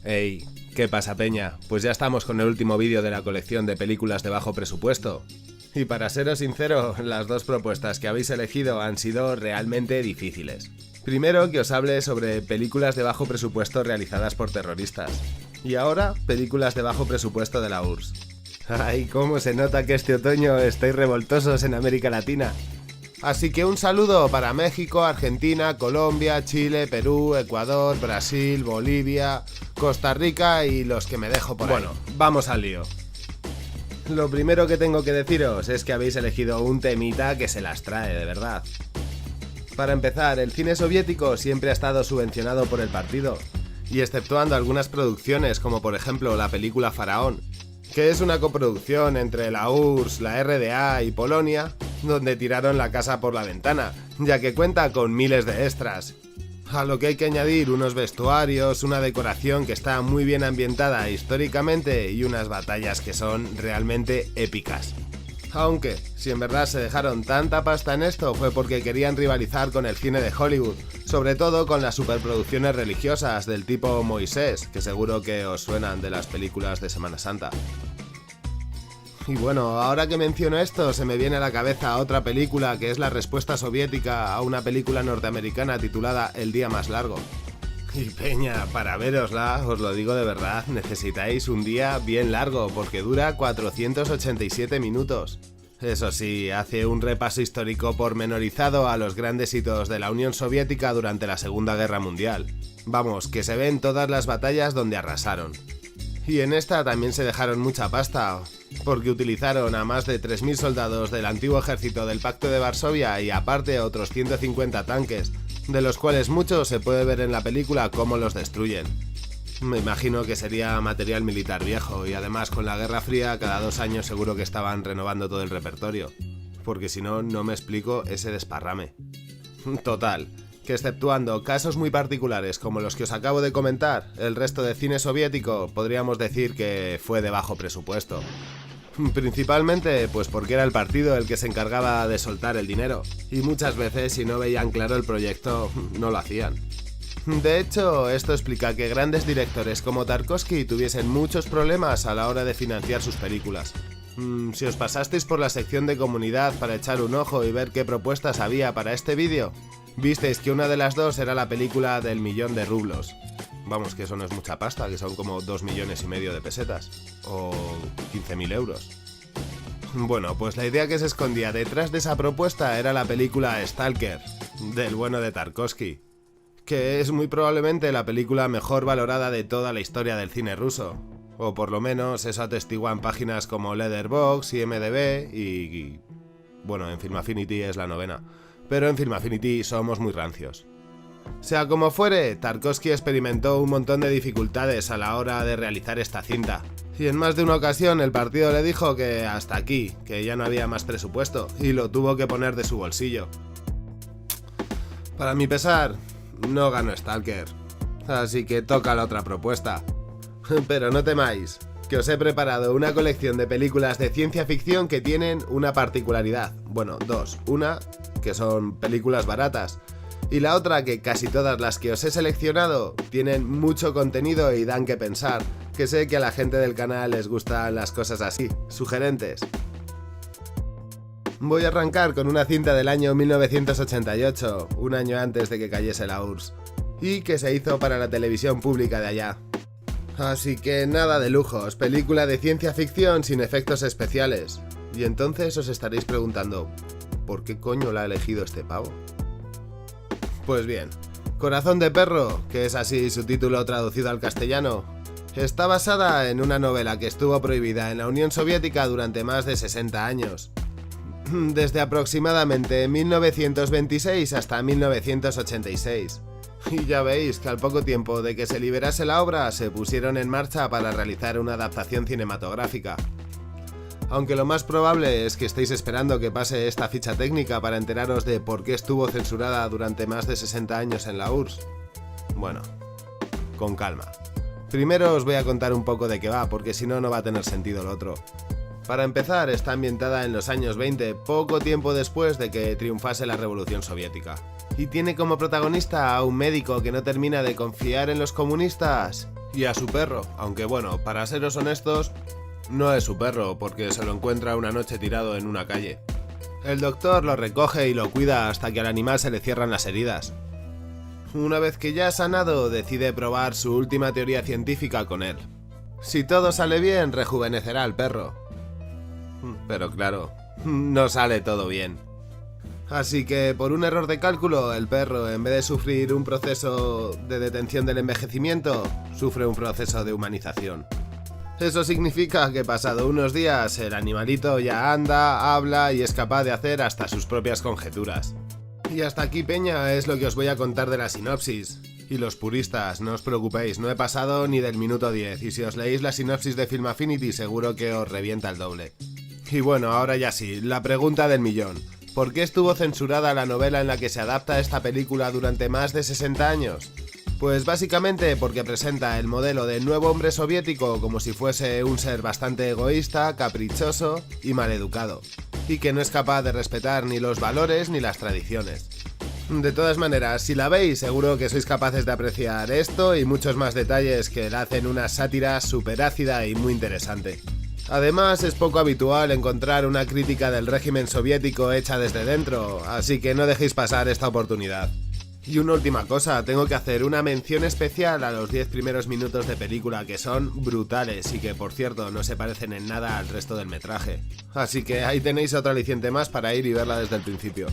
Ey, ¿qué pasa, peña? Pues ya estamos con el último vídeo de la colección de películas de bajo presupuesto. Y para seros sincero, las dos propuestas que habéis elegido han sido realmente difíciles. Primero, que os hable sobre películas de bajo presupuesto realizadas por terroristas. Y ahora, películas de bajo presupuesto de la URSS. Ay, cómo se nota que este otoño estáis revoltosos en América Latina. Así que un saludo para México, Argentina, Colombia, Chile, Perú, Ecuador, Brasil, Bolivia, Costa Rica y los que me dejo por ahí. Bueno, vamos al lío. Lo primero que tengo que deciros es que habéis elegido un temita que se las trae, de verdad. Para empezar, el cine soviético siempre ha estado subvencionado por el partido, y exceptuando algunas producciones como por ejemplo la película Faraón, que es una coproducción entre la URSS, la RDA y Polonia, donde tiraron la casa por la ventana, ya que cuenta con miles de extras. A lo que hay que añadir unos vestuarios, una decoración que está muy bien ambientada históricamente y unas batallas que son realmente épicas. Aunque, si en verdad se dejaron tanta pasta en esto fue porque querían rivalizar con el cine de Hollywood, sobre todo con las superproducciones religiosas del tipo Moisés, que seguro que os suenan de las películas de Semana Santa. Y bueno, ahora que menciono esto, se me viene a la cabeza otra película que es la respuesta soviética a una película norteamericana titulada El día más largo. Y peña, para verosla, os lo digo de verdad, necesitáis un día bien largo porque dura 487 minutos. Eso sí, hace un repaso histórico pormenorizado a los grandes hitos de la Unión Soviética durante la Segunda Guerra Mundial. Vamos, que se ven todas las batallas donde arrasaron. Y en esta también se dejaron mucha pasta, porque utilizaron a más de 3.000 soldados del antiguo ejército del Pacto de Varsovia y aparte otros 150 tanques, de los cuales muchos se puede ver en la película cómo los destruyen. Me imagino que sería material militar viejo y además con la Guerra Fría cada 2 años seguro que estaban renovando todo el repertorio, porque si no, no me explico ese desparrame. Total, que exceptuando casos muy particulares como los que os acabo de comentar, el resto de cine soviético podríamos decir que fue de bajo presupuesto. Principalmente pues porque era el partido el que se encargaba de soltar el dinero, y muchas veces si no veían claro el proyecto no lo hacían. De hecho, esto explica que grandes directores como Tarkovsky tuviesen muchos problemas a la hora de financiar sus películas. Si os pasasteis por la sección de comunidad para echar un ojo y ver qué propuestas había para este vídeo, visteis que una de las dos era la película del 1.000.000 de rublos. Vamos, que eso no es mucha pasta, que son como 2,5 millones de pesetas, o 15.000 euros. Bueno, pues la idea que se escondía detrás de esa propuesta era la película Stalker, del bueno de Tarkovsky, que es muy probablemente la película mejor valorada de toda la historia del cine ruso, o por lo menos eso atestiguan páginas como Letterboxd, IMDb y... bueno, en Film Affinity es la 9ª, pero en Film Affinity somos muy rancios. Sea como fuere, Tarkovsky experimentó un montón de dificultades a la hora de realizar esta cinta, y en más de una ocasión el partido le dijo que hasta aquí, que ya no había más presupuesto, y lo tuvo que poner de su bolsillo. Para mi pesar, no ganó Stalker, así que toca la otra propuesta. Pero no temáis, que os he preparado una colección de películas de ciencia ficción que tienen una particularidad, bueno, dos, una que son películas baratas, y la otra que casi todas las que os he seleccionado tienen mucho contenido y dan que pensar, que sé que a la gente del canal les gustan las cosas así, sugerentes. Voy a arrancar con una cinta del año 1988, un año antes de que cayese la URSS, y que se hizo para la televisión pública de allá. Así que nada de lujos, película de ciencia ficción sin efectos especiales. Y entonces os estaréis preguntando, ¿por qué coño la ha elegido este pavo? Pues bien, Corazón de perro, que es así su título traducido al castellano, está basada en una novela que estuvo prohibida en la Unión Soviética durante más de 60 años. Desde aproximadamente 1926 hasta 1986. Y ya veis que al poco tiempo de que se liberase la obra se pusieron en marcha para realizar una adaptación cinematográfica. Aunque lo más probable es que estéis esperando que pase esta ficha técnica para enteraros de por qué estuvo censurada durante más de 60 años en la URSS. Bueno, con calma. Primero os voy a contar un poco de qué va, porque si no, no va a tener sentido lo otro. Para empezar, está ambientada en los años 20, poco tiempo después de que triunfase la Revolución Soviética. Y tiene como protagonista a un médico que no termina de confiar en los comunistas y a su perro, aunque bueno, para seros honestos, no es su perro porque se lo encuentra una noche tirado en una calle. El doctor lo recoge y lo cuida hasta que al animal se le cierran las heridas. Una vez que ya ha sanado, decide probar su última teoría científica con él. Si todo sale bien, rejuvenecerá al perro. Pero claro, no sale todo bien. Así que por un error de cálculo, el perro, en vez de sufrir un proceso de detención del envejecimiento, sufre un proceso de humanización. Eso significa que pasado unos días el animalito ya anda, habla y es capaz de hacer hasta sus propias conjeturas. Y hasta aquí, peña, es lo que os voy a contar de la sinopsis. Y los puristas, no os preocupéis, no he pasado ni del minuto 10 y si os leéis la sinopsis de Film Affinity seguro que os revienta el doble. Y bueno, ahora ya sí, la pregunta del millón. ¿Por qué estuvo censurada la novela en la que se adapta esta película durante más de 60 años? Pues básicamente porque presenta el modelo del nuevo hombre soviético como si fuese un ser bastante egoísta, caprichoso y maleducado, y que no es capaz de respetar ni los valores ni las tradiciones. De todas maneras, si la veis, seguro que sois capaces de apreciar esto y muchos más detalles que le hacen una sátira súper ácida y muy interesante. Además, es poco habitual encontrar una crítica del régimen soviético hecha desde dentro, así que no dejéis pasar esta oportunidad. Y una última cosa, tengo que hacer una mención especial a los 10 primeros minutos de película que son brutales y que por cierto no se parecen en nada al resto del metraje. Así que ahí tenéis otro aliciente más para ir y verla desde el principio.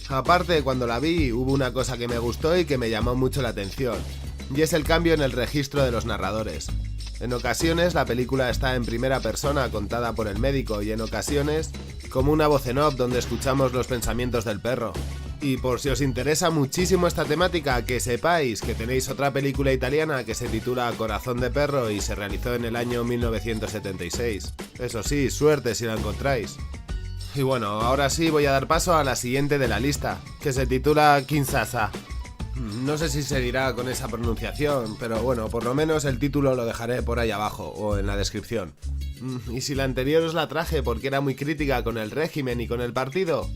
Aparte, cuando la vi, hubo una cosa que me gustó y que me llamó mucho la atención, y es el cambio en el registro de los narradores. En ocasiones la película está en primera persona contada por el médico y en ocasiones como una voz en off donde escuchamos los pensamientos del perro. Y por si os interesa muchísimo esta temática, que sepáis que tenéis otra película italiana que se titula Corazón de perro y se realizó en el año 1976. Eso sí, suerte si la encontráis. Y bueno, ahora sí voy a dar paso a la siguiente de la lista, que se titula Kinshasa. No sé si se dirá con esa pronunciación, pero bueno, por lo menos el título lo dejaré por ahí abajo o en la descripción. Y si la anterior os la traje porque era muy crítica con el régimen y con el partido,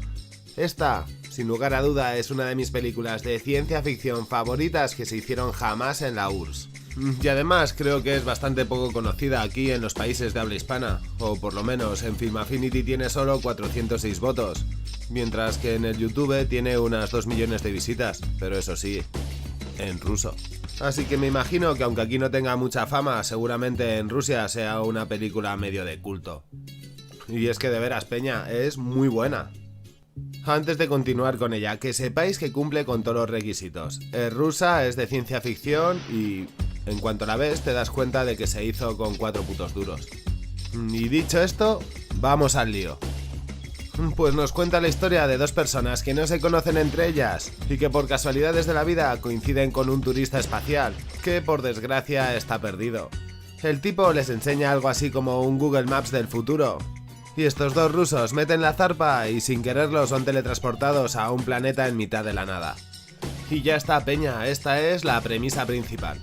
esta, sin lugar a duda, es una de mis películas de ciencia ficción favoritas que se hicieron jamás en la URSS. Y además creo que es bastante poco conocida aquí en los países de habla hispana, o por lo menos en Film Affinity tiene solo 406 votos, mientras que en el YouTube tiene unas 2 millones de visitas, pero eso sí, en ruso. Así que me imagino que aunque aquí no tenga mucha fama, seguramente en Rusia sea una película medio de culto. Y es que de veras, peña, es muy buena. Antes de continuar con ella, que sepáis que cumple con todos los requisitos. Es rusa, es de ciencia ficción y en cuanto la ves te das cuenta de que se hizo con 4 putos duros. Y dicho esto, vamos al lío. Pues nos cuenta la historia de dos personas que no se conocen entre ellas y que por casualidades de la vida coinciden con un turista espacial que por desgracia está perdido. El tipo les enseña algo así como un Google Maps del futuro. Y estos dos rusos meten la zarpa y sin quererlo son teletransportados a un planeta en mitad de la nada. Y ya está, peña, esta es la premisa principal.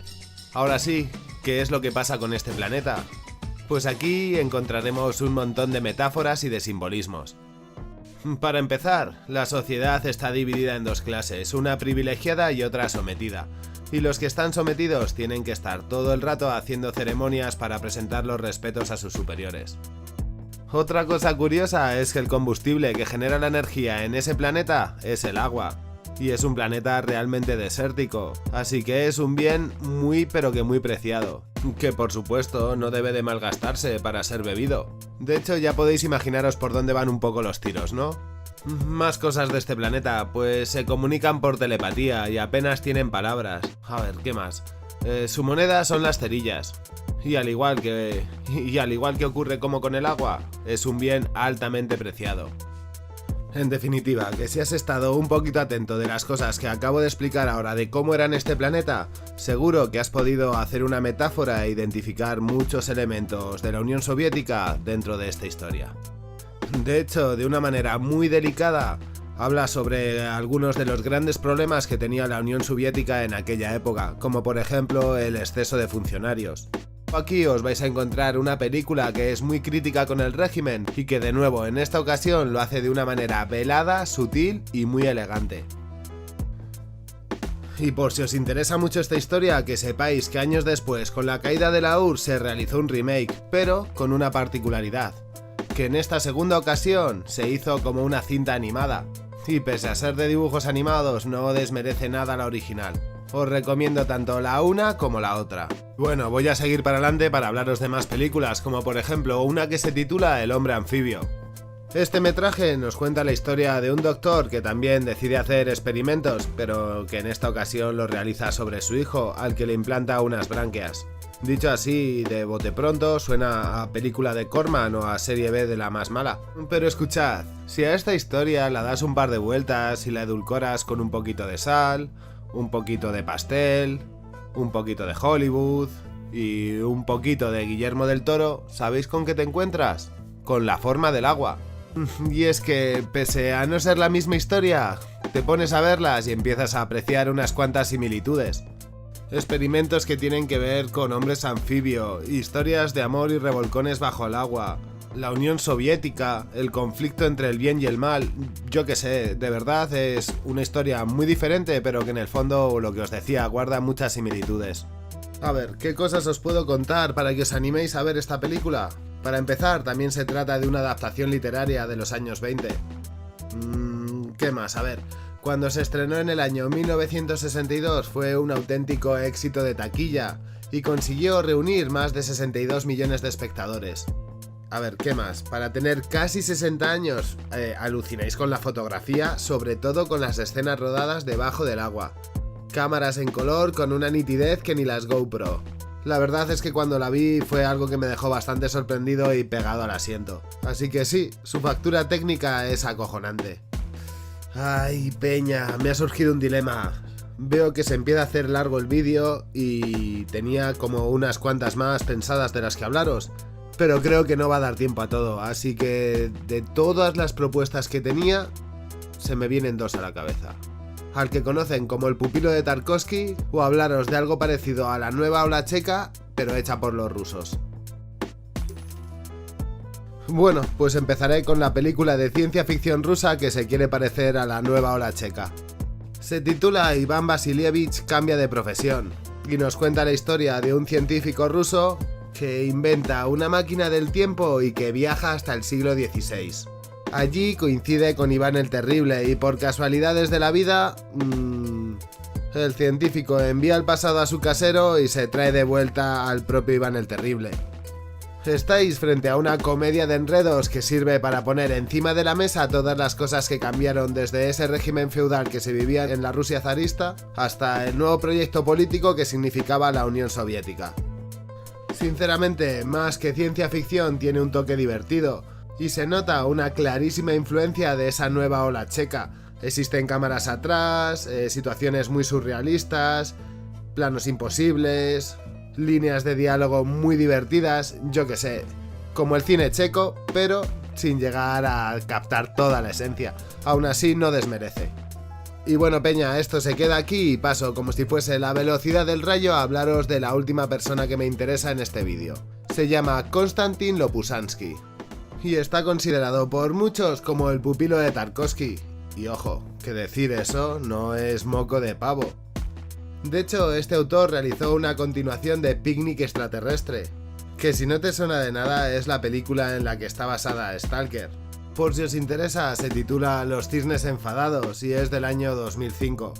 Ahora sí, ¿qué es lo que pasa con este planeta? Pues aquí encontraremos un montón de metáforas y de simbolismos. Para empezar, la sociedad está dividida en dos clases, una privilegiada y otra sometida. Y los que están sometidos tienen que estar todo el rato haciendo ceremonias para presentar los respetos a sus superiores. Otra cosa curiosa es que el combustible que genera la energía en ese planeta es el agua. Y es un planeta realmente desértico, así que es un bien muy pero que muy preciado, que por supuesto no debe de malgastarse para ser bebido. De hecho ya podéis imaginaros por dónde van un poco los tiros, ¿no? Más cosas de este planeta, pues se comunican por telepatía y apenas tienen palabras. A ver, ¿qué más? Su moneda son las cerillas. Y al igual que ocurre como con el agua, es un bien altamente preciado. En definitiva, que si has estado un poquito atento de las cosas que acabo de explicar ahora de cómo era en este planeta, seguro que has podido hacer una metáfora e identificar muchos elementos de la Unión Soviética dentro de esta historia. De hecho, de una manera muy delicada, habla sobre algunos de los grandes problemas que tenía la Unión Soviética en aquella época, como por ejemplo el exceso de funcionarios. Aquí os vais a encontrar una película que es muy crítica con el régimen y que de nuevo en esta ocasión lo hace de una manera velada, sutil y muy elegante. Y por si os interesa mucho esta historia, que sepáis que años después, con la caída de la URSS, se realizó un remake, pero con una particularidad, que en esta segunda ocasión se hizo como una cinta animada, y pese a ser de dibujos animados no desmerece nada la original. Os recomiendo tanto la una como la otra. Bueno, voy a seguir para adelante para hablaros de más películas, como por ejemplo una que se titula El hombre anfibio. Este metraje nos cuenta la historia de un doctor que también decide hacer experimentos, pero que en esta ocasión lo realiza sobre su hijo, al que le implanta unas branquias. Dicho así, de bote pronto, suena a película de Corman o a serie B de la más mala. Pero escuchad, si a esta historia la das un par de vueltas y la edulcoras con un poquito de sal, un poquito de pastel, un poquito de Hollywood y un poquito de Guillermo del Toro, ¿sabéis con qué te encuentras? Con La forma del agua. Y es que, pese a no ser la misma historia, te pones a verlas y empiezas a apreciar unas cuantas similitudes. Experimentos que tienen que ver con hombres anfibio, historias de amor y revolcones bajo el agua, la Unión Soviética, el conflicto entre el bien y el mal, yo qué sé, de verdad es una historia muy diferente, pero que en el fondo, lo que os decía, guarda muchas similitudes. A ver, ¿qué cosas os puedo contar para que os animéis a ver esta película? Para empezar, también se trata de una adaptación literaria de los años 20. ¿Qué más? A ver, cuando se estrenó en el año 1962 fue un auténtico éxito de taquilla y consiguió reunir más de 62 millones de espectadores. A ver, ¿qué más? Para tener casi 60 años, alucináis con la fotografía, sobre todo con las escenas rodadas debajo del agua. Cámaras en color con una nitidez que ni las GoPro. La verdad es que cuando la vi fue algo que me dejó bastante sorprendido y pegado al asiento. Así que sí, su factura técnica es acojonante. Ay, peña, me ha surgido un dilema. Veo que se empieza a hacer largo el vídeo y tenía como unas cuantas más pensadas de las que hablaros, pero creo que no va a dar tiempo a todo, así que de todas las propuestas que tenía, se me vienen dos a la cabeza. Al que conocen como El pupilo de Tarkovsky, o hablaros de algo parecido a La nueva ola checa, pero hecha por los rusos. Bueno, pues empezaré con la película de ciencia ficción rusa que se quiere parecer a La nueva ola checa. Se titula Iván Vasilievich cambia de profesión, y nos cuenta la historia de un científico ruso que inventa una máquina del tiempo y que viaja hasta el siglo XVI. Allí coincide con Iván el Terrible y por casualidades de la vida, el científico envía al pasado a su casero y se trae de vuelta al propio Iván el Terrible. Estáis frente a una comedia de enredos que sirve para poner encima de la mesa todas las cosas que cambiaron desde ese régimen feudal que se vivía en la Rusia zarista hasta el nuevo proyecto político que significaba la Unión Soviética. Sinceramente, más que ciencia ficción, tiene un toque divertido y se nota una clarísima influencia de esa nueva ola checa. Existen cámaras atrás, situaciones muy surrealistas, planos imposibles, líneas de diálogo muy divertidas, yo que sé, como el cine checo, pero sin llegar a captar toda la esencia. Aún así no desmerece. Y bueno, peña, esto se queda aquí y paso, como si fuese la velocidad del rayo, a hablaros de la última persona que me interesa en este vídeo. Se llama Konstantin Lopusansky y está considerado por muchos como el pupilo de Tarkovsky. Y ojo, que decir eso no es moco de pavo. De hecho, este autor realizó una continuación de Picnic extraterrestre, que si no te suena de nada es la película en la que está basada Stalker. Por si os interesa, se titula Los cisnes enfadados y es del año 2005.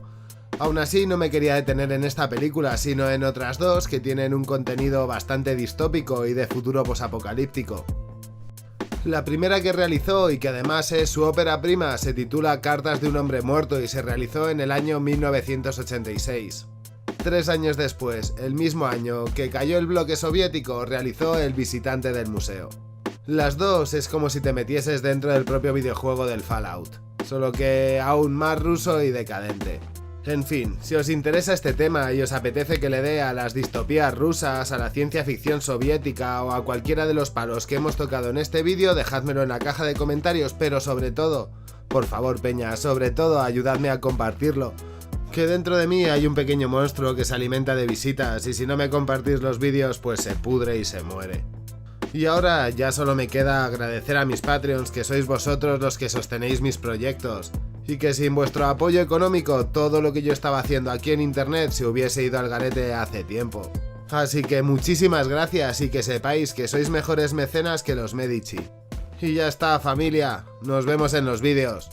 Aún así, no me quería detener en esta película, sino en otras dos que tienen un contenido bastante distópico y de futuro posapocalíptico. La primera que realizó, y que además es su ópera prima, se titula Cartas de un hombre muerto y se realizó en el año 1986. 3 años después, el mismo año que cayó el bloque soviético, realizó El visitante del museo. Las dos es como si te metieses dentro del propio videojuego del Fallout, solo que aún más ruso y decadente. En fin, si os interesa este tema y os apetece que le dé a las distopías rusas, a la ciencia ficción soviética o a cualquiera de los palos que hemos tocado en este vídeo, dejádmelo en la caja de comentarios, pero sobre todo, por favor peña, sobre todo ayudadme a compartirlo. Que dentro de mí hay un pequeño monstruo que se alimenta de visitas y si no me compartís los vídeos pues se pudre y se muere. Y ahora ya solo me queda agradecer a mis Patreons, que sois vosotros los que sostenéis mis proyectos. y que sin vuestro apoyo económico todo lo que yo estaba haciendo aquí en internet se hubiese ido al garete hace tiempo. Así que muchísimas gracias y que sepáis que sois mejores mecenas que los Medici. Y ya está, familia, nos vemos en los vídeos.